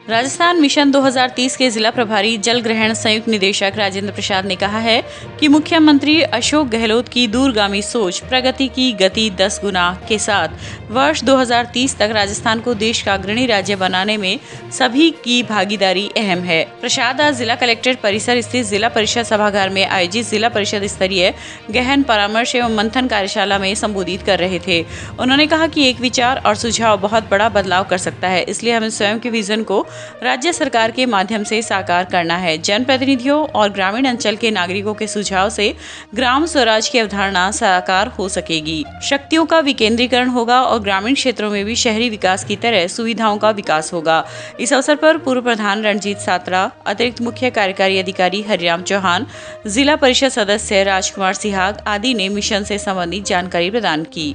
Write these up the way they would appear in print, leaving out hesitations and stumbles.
Rajasthan mission 2030 के जिला प्रभारी जल ग्रहण संयुक्त निदेशक राजेंद्र प्रसाद ने कहा है कि मुख्यमंत्री अशोक गहलोत की दूरगामी सोच प्रगति की गति 10 गुना के साथ वर्ष 2030 तक राजस्थान को देश का अग्रणी राज्य बनाने में सभी की भागीदारी अहम है। प्रसाद आज जिला कलेक्ट्रेट परिसर स्थित जिला परिषद सभागार में आयोजित जिला परिषद स्तरीय गहन परामर्श एवं मंथन कार्यशाला में संबोधित कर रहे थे। उन्होंने कहा कि एक विचार और सुझाव बहुत बड़ा बदलाव कर सकता है, इसलिए हमें स्वयं के विजन को राज्य सरकार के माध्यम से साकार करना है। जनप्रतिनिधियों और ग्रामीण अंचल के नागरिकों के सुझाव से ग्राम स्वराज की अवधारणा साकार हो सकेगी। शक्तियों का विकेंद्रीकरण होगा और ग्रामीण क्षेत्रों में भी शहरी विकास की तरह सुविधाओं का विकास होगा। इस अवसर पर पूर्व प्रधान रणजीत सात्रा, अतिरिक्त मुख्य कार्यकारी अधिकारी हरिराम चौहान, जिला परिषद सदस्य राजकुमार सिहाग आदि ने मिशन से संबंधित जानकारी प्रदान की।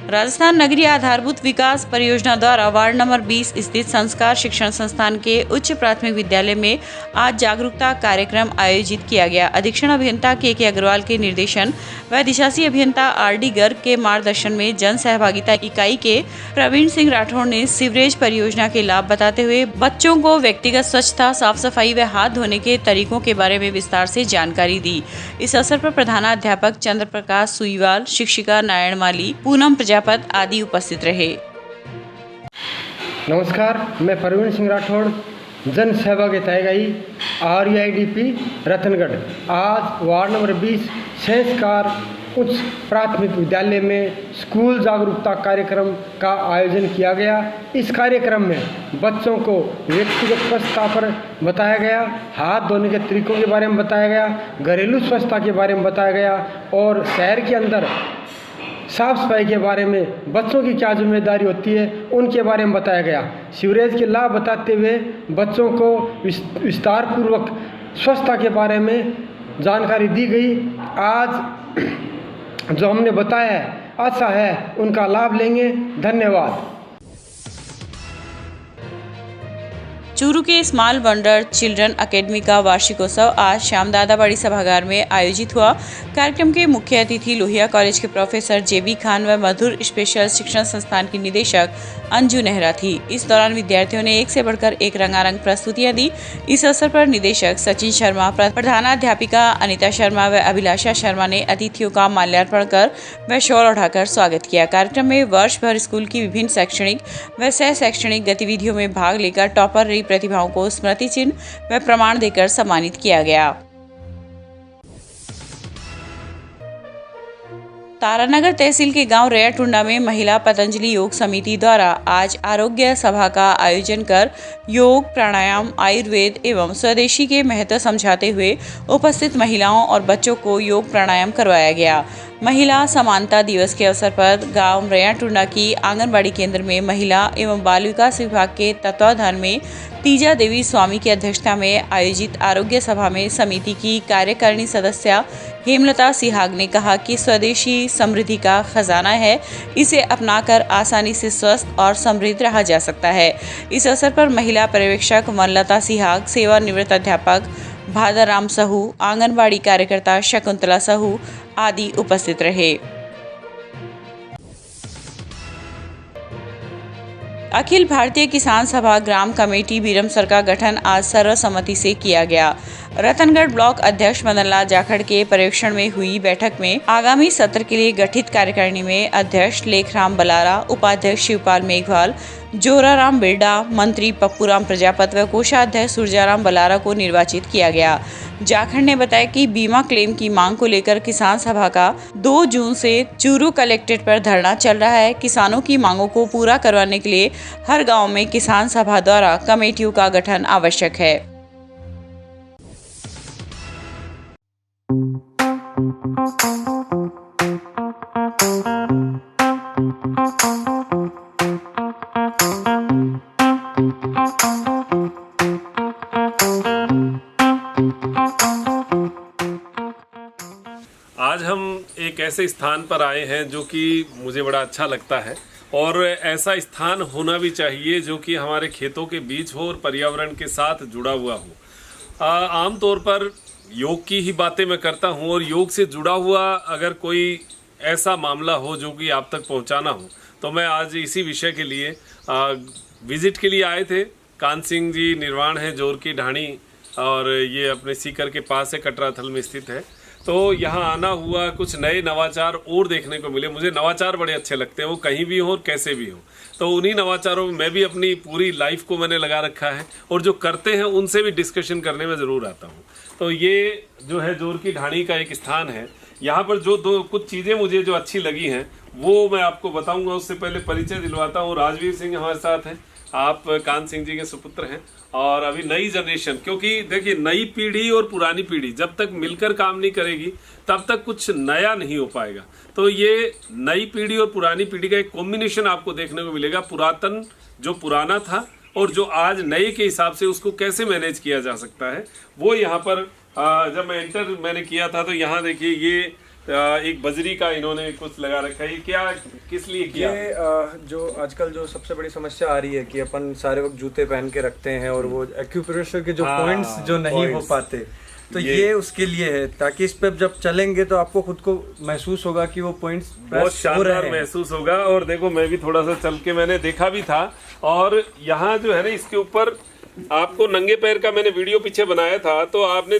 राजस्थान नगरीय आधारभूत विकास परियोजना द्वारा वार्ड नंबर 20 स्थित संस्कार शिक्षण संस्थान के उच्च प्राथमिक विद्यालय में आज जागरूकता कार्यक्रम आयोजित किया गया। अधीक्षण अभियंता के अग्रवाल के निर्देशन व अधिशासी अभियंता आर.डी. गर्ग के मार्गदर्शन में जन सहभागिता इकाई के प्रवीण सिंह राठौड़ ने सीवरेज परियोजना के लाभ बताते हुए बच्चों को व्यक्तिगत स्वच्छता, साफ सफाई व हाथ धोने के तरीकों के बारे में विस्तार से जानकारी दी। इस अवसर पर प्रधानाध्यापक चंद्र प्रकाश सुईवाल, शिक्षिका नारायण माली, पूनम प्रजापति आदि उपस्थित रहे। नमस्कार, मैं प्रवीण सिंह राठौड़, जन सहभागिता इकाई REIDP रतनगढ़। आज वार्ड नंबर 20 संस्कार उच्च प्राथमिक विद्यालय में स्कूल जागरूकता कार्यक्रम का आयोजन किया गया। इस कार्यक्रम में बच्चों को व्यक्तिगत स्वच्छता पर बताया गया, हाथ धोने के तरीकों के बारे में बताया गया, घरेलू स्वच्छता के बारे में बताया गया और शहर के अंदर साफ सफाई के बारे में बच्चों की क्या जिम्मेदारी होती है उनके बारे में बताया गया। सीवरेज के लाभ बताते हुए बच्चों को विस्तार पूर्वक स्वच्छता के बारे में जानकारी दी गई। आज जो हमने बताया है अच्छा है, उनका लाभ लेंगे। धन्यवाद। चूरू के स्मॉल वंडर चिल्ड्रन अकेडमी का वार्षिकोत्सव आज शाम दादाबाड़ी सभागार में आयोजित हुआ। कार्यक्रम के मुख्य अतिथि लोहिया कॉलेज के प्रोफेसर JB खान व मधुर स्पेशल शिक्षण संस्थान की निदेशक अंजू नेहरा थी। इस दौरान विद्यार्थियों ने एक से बढ़कर एक रंगारंग प्रस्तुतियां दी। इस अवसर पर निदेशक सचिन शर्मा, प्रधानाध्यापिका अनिता शर्मा व अभिलाषा शर्मा ने अतिथियों का माल्यार्पण कर व शॉल ओढ़ाकर स्वागत किया। कार्यक्रम में वर्ष भर स्कूल की विभिन्न शैक्षणिक व सह शैक्षणिक गतिविधियों में भाग लेकर टॉपर रही प्रतिभाओं को स्मृति चिन्ह व प्रमाण देकर सम्मानित किया गया। तारानगर तहसील के गांव रेयाटुंडा में महिला पतंजलि योग समिति द्वारा आज आरोग्य सभा का आयोजन कर योग, प्राणायाम, आयुर्वेद एवं स्वदेशी के महत्व समझाते हुए उपस्थित महिलाओं और बच्चों को योग प्राणायाम करवाया गया। महिला समानता दिवस के अवसर पर गांव रेयाटुंडा की आंगनबाड़ी केंद्र में महिला एवं बाल विकास विभाग के तत्वाधान में तीजा देवी स्वामी की अध्यक्षता में आयोजित आरोग्य सभा में समिति की कार्यकारिणी सदस्य हेमलता सिहाग ने कहा कि स्वदेशी समृद्धि का खजाना है, इसे अपनाकर आसानी से स्वस्थ और समृद्ध रहा जा सकता है। इस अवसर पर महिला पर्यवेक्षक वनलता सिहाग, सेवानिवृत्त अध्यापक भादरराम साहू, आंगनबाड़ी कार्यकर्ता शकुंतला साहू आदि उपस्थित रहे। अखिल भारतीय किसान सभा ग्राम कमेटी बीरमसर का गठन आज सर्वसम्मति से किया गया। रतनगढ़ ब्लॉक अध्यक्ष मदनलाल जाखड़ के पर्यवेक्षण में हुई बैठक में आगामी सत्र के लिए गठित कार्यकारिणी में अध्यक्ष लेखराम बलारा, उपाध्यक्ष शिवपाल मेघवाल, जोराराम बिरडा, मंत्री पप्पूराम प्रजापत व कोषाध्यक्ष सुरजाराम बलारा को निर्वाचित किया गया। जाखड़ ने बताया कि बीमा क्लेम की मांग को लेकर किसान सभा का 2 जून से चूरू कलेक्ट्रेट पर धरना चल रहा है। किसानों की मांगों को पूरा करवाने के लिए हर गांव में किसान सभा द्वारा कमेटियों का गठन आवश्यक है। आज हम एक ऐसे स्थान पर आए हैं जो कि मुझे बड़ा अच्छा लगता है और ऐसा स्थान होना भी चाहिए जो कि हमारे खेतों के बीच हो और पर्यावरण के साथ जुड़ा हुआ हो। आम तौर पर योग की ही बातें मैं करता हूँ और योग से जुड़ा हुआ अगर कोई ऐसा मामला हो जो कि आप तक पहुंचाना हो। तो मैं आज इसी विषय के लिए विजिट के लिए आए थे। कान सिंह जी निर्वाण है जोर की ढाणी, और ये अपने सीकर के पास है, कटराथल में स्थित है। तो यहाँ आना हुआ, कुछ नए नवाचार और देखने को मिले। मुझे नवाचार बड़े अच्छे लगते हैं, वो कहीं भी हो और कैसे भी हो। तो उन्हीं नवाचारों में मैं भी अपनी पूरी लाइफ को मैंने लगा रखा है, और जो करते हैं उनसे भी डिस्कशन करने में ज़रूर आता हूँ। तो ये जो है जोर की ढाणी का एक स्थान है। यहाँ पर जो कुछ चीज़ें मुझे जो अच्छी लगी हैं वो मैं आपको बताऊँगा। उससे पहले परिचय दिलवाता हूँ। राजवीर सिंह हमारे साथ हैं, आप कान सिंह जी के सुपुत्र हैं। और अभी नई जनरेशन, क्योंकि देखिए नई पीढ़ी और पुरानी पीढ़ी जब तक मिलकर काम नहीं करेगी तब तक कुछ नया नहीं हो पाएगा। तो ये नई पीढ़ी और पुरानी पीढ़ी का एक कॉम्बिनेशन आपको देखने को मिलेगा। पुरातन जो पुराना था और जो आज नए के हिसाब से उसको कैसे मैनेज किया जा सकता है, वो यहाँ पर जब मैं एंटर मैंने किया था तो यहाँ देखिए ये एक बजरी का इन्होंने कुछ लगा रखा है। ये क्या, किस लिए किया? ये जो आजकल जो सबसे बड़ी समस्या आ रही है कि अपन सारे वक्त जूते पहन के रखते हैं और वो एक्यूप्रेशर के जो पॉइंट्स जो नहीं हो पाते, तो ये उसके लिए है, ताकि इस पे जब चलेंगे तो आपको खुद को महसूस होगा कि वो पॉइंट्स बहुत शानदार महसूस होगा। और देखो मैं भी थोड़ा सा चल के मैंने देखा भी था, और यहाँ जो है ना इसके ऊपर आपको नंगे पैर का मैंने वीडियो पीछे बनाया था, तो आपने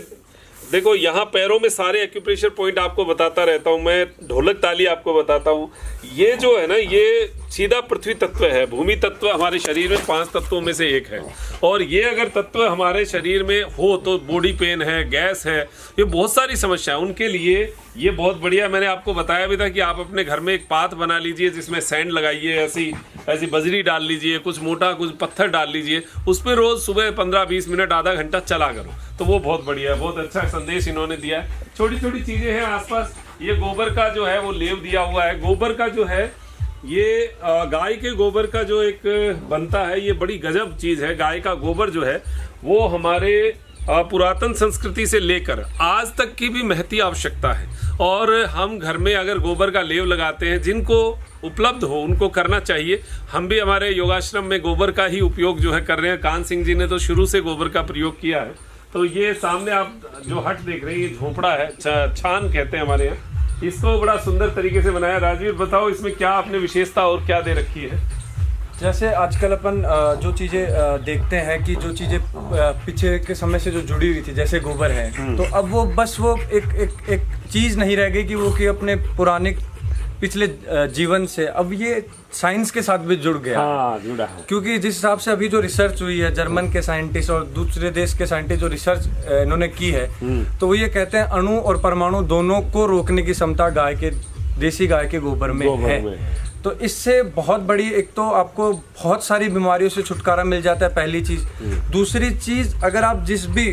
देखो यहाँ पैरों में सारे एक्यूप्रेशर पॉइंट आपको बताता रहता हूँ मैं। ढोलक ताली आपको बताता हूँ। ये जो है ना ये सीधा पृथ्वी तत्व है। भूमि तत्व हमारे शरीर में 5 तत्वों में से एक है, और ये अगर तत्व हमारे शरीर में हो तो बॉडी पेन है, गैस है, ये बहुत सारी समस्या है। उनके लिए ये बहुत बढ़िया। मैंने आपको बताया भी था कि आप अपने घर में एक पाथ बना लीजिए जिसमें सैंड लगाइए, ऐसी बजरी डाल लीजिए, कुछ मोटा कुछ पत्थर डाल लीजिए, उस पर रोज सुबह 15-20 मिनट आधा घंटा चला करो, तो वो बहुत बढ़िया है। बहुत अच्छा संदेश इन्होंने दिया है। छोटी छोटी चीजें हैं आसपास। ये गोबर का जो है वो लेव दिया हुआ है। गोबर का जो है ये गाय के गोबर का जो एक बनता है, ये बड़ी गजब चीज है। गाय का गोबर जो है वो हमारे पुरातन संस्कृति से लेकर आज तक की भी महती आवश्यकता है। और हम घर में अगर गोबर का लेव लगाते हैं, जिनको उपलब्ध हो उनको करना चाहिए। हम भी हमारे योगाश्रम में गोबर का ही उपयोग जो है कर रहे हैं। कान सिंह जी ने तो शुरू से गोबर का प्रयोग किया है। तो ये सामने आप जो हट देख रहे हैं ये झोपड़ा है, छान कहते हैं हमारे यहाँ। इसको बड़ा सुंदर तरीके से बनाया। राजवीर बताओ इसमें क्या आपने विशेषता और क्या दे रखी है? जैसे आजकल अपन जो चीज़ें देखते हैं कि जो चीज़ें पीछे के समय से जो जुड़ी हुई थी, जैसे गोबर है, तो अब वो बस वो एक चीज़ नहीं रह गई कि वो कि अपने पुराने पिछले जीवन से, अब ये साइंस के साथ भी जुड़ गया। हाँ, जुड़ा है। क्योंकि जिस हिसाब से अभी जो रिसर्च हुई है, जर्मन के साइंटिस्ट और दूसरे देश के साइंटिस्ट जो रिसर्च इन्होंने की है, तो वो ये कहते हैं अणु और परमाणु दोनों को रोकने की क्षमता देसी गाय के गोबर में है। तो इससे बहुत बड़ी, एक तो आपको बहुत सारी बीमारियों से छुटकारा मिल जाता है, पहली चीज। दूसरी चीज, अगर आप जिस भी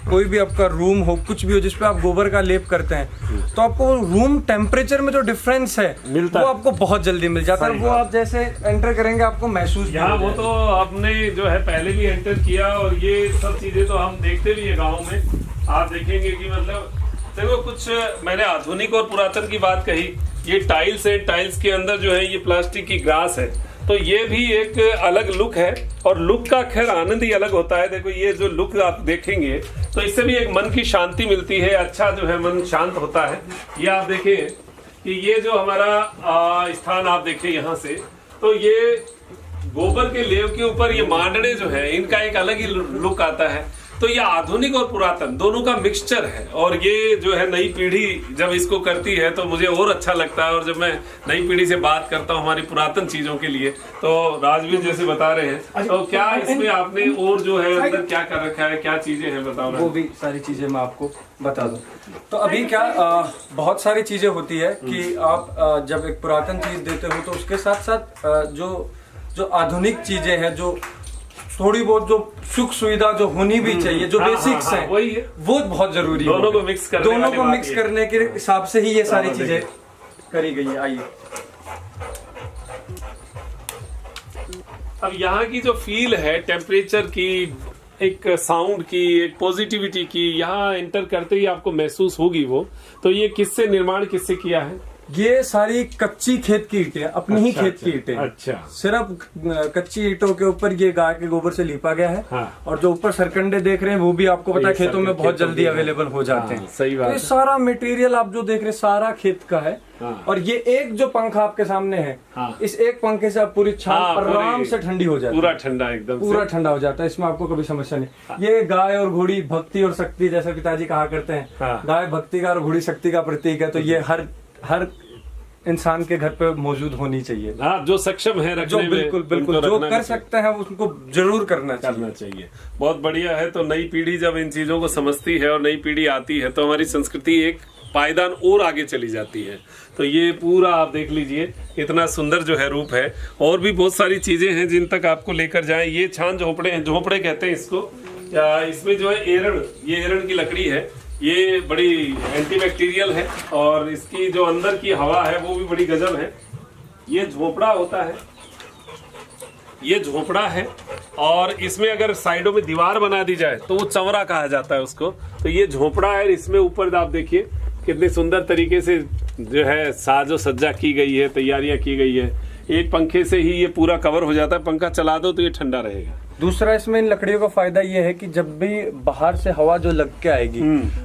कोई भी आपका रूम हो, कुछ भी हो जिस पे आप गोबर का लेप करते हैं, तो आपको रूम टेम्परेचर में जो डिफरेंस है वो आपको बहुत जल्दी मिल जाता है। वो आप जैसे एंटर करेंगे आपको महसूस यहाँ वो तो आपने जो है पहले भी एंटर किया, और ये सब चीजें तो हम देखते भी है गाँव में। आप देखेंगे कि मतलब देखो कुछ मैंने आधुनिक और पुरातन की बात कही। ये टाइल्स है, टाइल्स के अंदर जो है ये प्लास्टिक की ग्रास है, तो ये भी एक अलग लुक है। और लुक का खैर आनंद ही अलग होता है। देखो ये जो लुक आप देखेंगे तो इससे भी एक मन की शांति मिलती है। अच्छा जो है मन शांत होता है। ये आप देखें कि ये जो हमारा स्थान आप देखें यहाँ से, तो ये गोबर के लेव के ऊपर ये मांडने जो है इनका एक अलग ही लुक आता है। तो ये आधुनिक और पुरातन दोनों का मिक्सचर है, और ये जो है नई पीढ़ी जब इसको करती है तो मुझे और अच्छा लगता है। और जब मैं नई पीढ़ी से बात करता हूँ हमारी पुरातन चीजों के लिए, तो राजवीर जैसे बता रहे हैं, तो क्या इसमें आपने और जो है अंदर क्या कर रखा है, क्या चीजें हैं बताओ? वो भी सारी चीजें मैं आपको बता दूं। तो अभी क्या बहुत सारी चीजें होती है कि आप जब एक पुरातन चीज देते हो तो उसके साथ साथ जो आधुनिक चीजें हैं, जो थोड़ी बहुत जो सुख सुविधा जो होनी भी चाहिए, जो बेसिक्स हैं, वही है, वो बहुत जरूरी है। दोनों को मिक्स करने के हिसाब से ही ये सारी चीजें करी गई है। आइए अब यहाँ की जो फील है, टेम्परेचर की, एक साउंड की, एक पॉजिटिविटी की, यहाँ एंटर करते ही आपको महसूस होगी वो। तो ये किससे निर्माण किससे किया है? ये सारी कच्ची खेत की ईंटें, अपनी ही खेत की ईंटें। अच्छा। सिर्फ कच्ची ईंटों के ऊपर ये गाय के गोबर से लीपा गया है। हाँ। और जो ऊपर सरकंडे देख रहे हैं वो भी आपको पता है ये खेतों में बहुत खेतों जल्दी के अवेलेबल हो जाते हैं। सही बात तो ये है। सारा मटेरियल आप जो देख रहे हैं सारा खेत का है। हाँ। और ये एक जो पंखा आपके सामने है, हाँ। इस एक पंखे से आप पूरी छाल आराम से ठंडी हो जाती है, पूरा ठंडा एकदम पूरा ठंडा हो जाता है। इसमें आपको कभी समस्या नहीं। ये गाय और घोड़ी भक्ति और शक्ति, जैसा पिताजी कहा करते हैं, हाँ। गाय भक्ति का और घोड़ी शक्ति का प्रतीक है। तो ये हर इंसान के घर पे मौजूद होनी चाहिए। हाँ, जो सक्षम है जो बिल्कुल बिल्कुल जो कर सकते हैं उनको जरूर करना चाहिए। बहुत बढ़िया है। तो नई पीढ़ी जब इन चीजों को समझती है और नई पीढ़ी आती है तो हमारी संस्कृति एक पायदान और आगे चली जाती है। तो ये पूरा आप देख लीजिए, इतना सुंदर जो है रूप है। और भी बहुत सारी चीजें हैं जिन तक आपको लेकर जाएं। ये छान झोपड़े हैं, झोपड़े कहते हैं इसको। इसमें जो है एरण, ये एरण की लकड़ी है। ये बड़ी एंटीबैक्टीरियल है और इसकी जो अंदर की हवा है वो भी बड़ी गजब है। ये झोपड़ा होता है, ये झोपड़ा है। और इसमें अगर साइडों में दीवार बना दी जाए तो वो चंवरा कहा जाता है उसको। तो ये झोपड़ा है। इसमें ऊपर आप देखिए कितने सुंदर तरीके से जो है साजो सज्जा की गई है, तैयारियां की गई है। एक पंखे से ही ये पूरा कवर हो जाता है। पंखा चला दो तो ये ठंडा रहेगा। दूसरा इसमें इन लकड़ियों का फायदा ये है कि जब भी बाहर से हवा जो लग के आएगी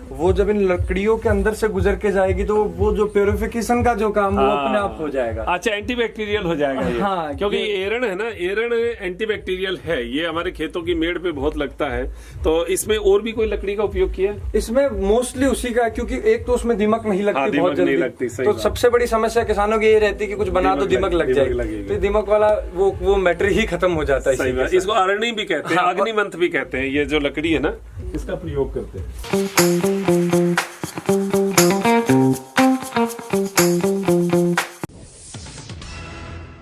वो जब इन लकड़ियों के अंदर से गुजर के जाएगी तो वो जो प्योरिफिकेशन का जो काम वो अपने आप हो जाएगा। अच्छा, एंटीबैक्टीरियल हो जाएगा ये। हाँ, क्योंकि एरण है ना, एरण एंटीबैक्टीरियल है। ये हमारे खेतों की मेड़ पे बहुत लगता है। तो इसमें और भी कोई लकड़ी का उपयोग किया? इसमें मोस्टली उसी का, क्योंकि एक तो उसमें दीमक नहीं लगती। हाँ, बहुत नहीं जल्दी लगती, सही तो बात। सबसे बड़ी समस्या किसानों की ये रहती है कि कुछ बना तो दीमक लग जाएगी। तो दीमक वाला वो मैटर ही खत्म हो जाता है। सही बात। इसको अरणी भी कहते हैं, अग्निमंथ भी कहते हैं। ये जो लकड़ी है ना, इसका प्रयोग करते हैं।